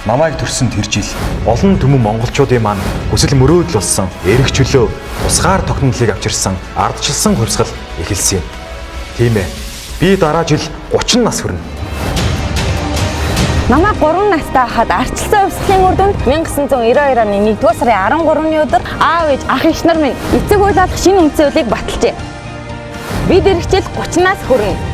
намайг төрсөн тэр жил олон түмэн монголчуудын маань хүсэл мөрөөдөл болсон эрх чөлөө тусгаар тогтнолыг авчирсан ардчилсан хувьсгал эхэлсэн юм. Тийм ээ. Би дараа жил 30 нас хүрнэ. Намайг 3 настай хахад ардчилсан хувьсгалын үр дүнд 1992 оны 1-р сарын 13-ны өдөр аав ээж ах эх нар минь эцэг уйлах шинэ үндсэн үлийг баталжээ. Бид эх жил 30 нас хүрнэ.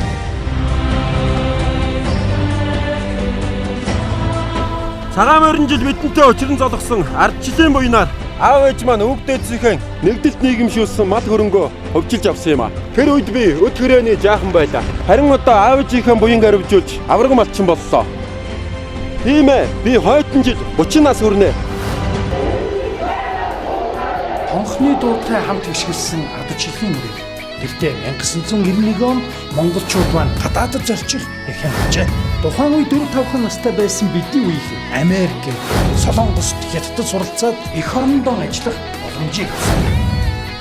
Цагаан морин жил бидэнтэй учран золгосон ардчилсан буйнаар аав ээж маань өвгдөөцийнхэн нэгдэлт нийгэмшүүлсэн мал хөрөнгөө хөвчилж авсан юм а. Тэр үед би өд хүрээний жаахан байлаа. Харин одоо аав ээжийнхээ буян гарвжуулж авраг малчин боллоо. Тийм ээ, би хойдон жил 30 нас хүрнэ. Хонхны дуутай хамт хишгэлсэн ардчилсан мөрийг тэртээ 1991 он монголчууд маань гадаадд зорчих эрхэн хажээ. Тухайн үе 4-5 настай байсан бидний үеийн Америк, Солонгост хятадд суралцаад эх орондоо ажиллах боломжийг авсан.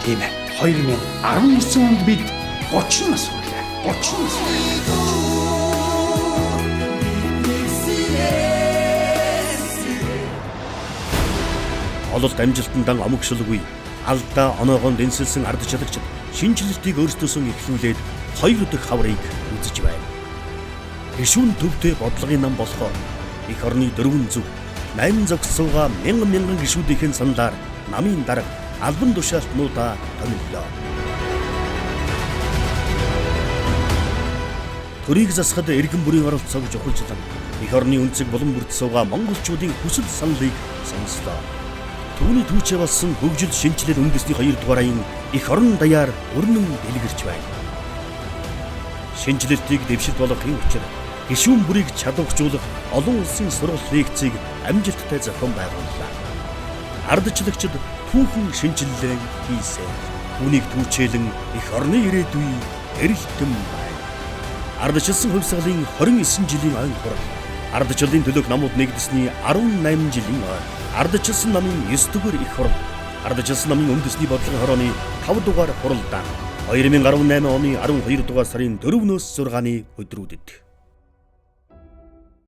Тийм ээ. 2019 онд бид 30 нас хүрлээ. 30 нас. Ололт амжилтандан омогшилгүй алдаа оноогоон дэнсэлсэн ардчилагчид шинжилэлтийг өөрсдөөсөө эхлүүлээд 2 дахь хаврыг үзэж байна. Гишүүн төвтэй бодлогын нам болохоор эх орны 4 зүг 8 зогссууга мянган гишүүдийн саналаар намын дарга албан тушаалтнуудаа томиллоо. Төрийг засахад иргэн бүрийн оролцоог жухалчлан эх орны үнцэг булан бүрдсууга монголчуудын хүсэл саналыг сонслоо. Түүний түүчээ болсон хөгжил шинжилэл үндэсний 2 дугаар аян эх орон даяар өрнөн дэлгэрч байна. Шинжилэлтийг дэвшилт болгохын учир гишүүн бүрийг чадваржуулах олон улсын сургалт лекцийг амжилттай зохион байгууллаа. Ардчилагчид түүхэн шинжилгээ хийсэн. Түүнийг түүчээлэн эх орны ирээдүй эрэлтэн байна. Ардчилсан хувьсгалын 29 жилийн ойн хурал. Ардчилын төлөөх намууд нэгдэсний 18 жилийн ойн. Ардчилсан намын 9 дугаар эх орон. Ардчилсан намын үндэсний бодлогын хорооны 5 дугаар хуралдаан 2018 оны 12 дугаар сарын 4-өөс 6-ны өдрүүдэд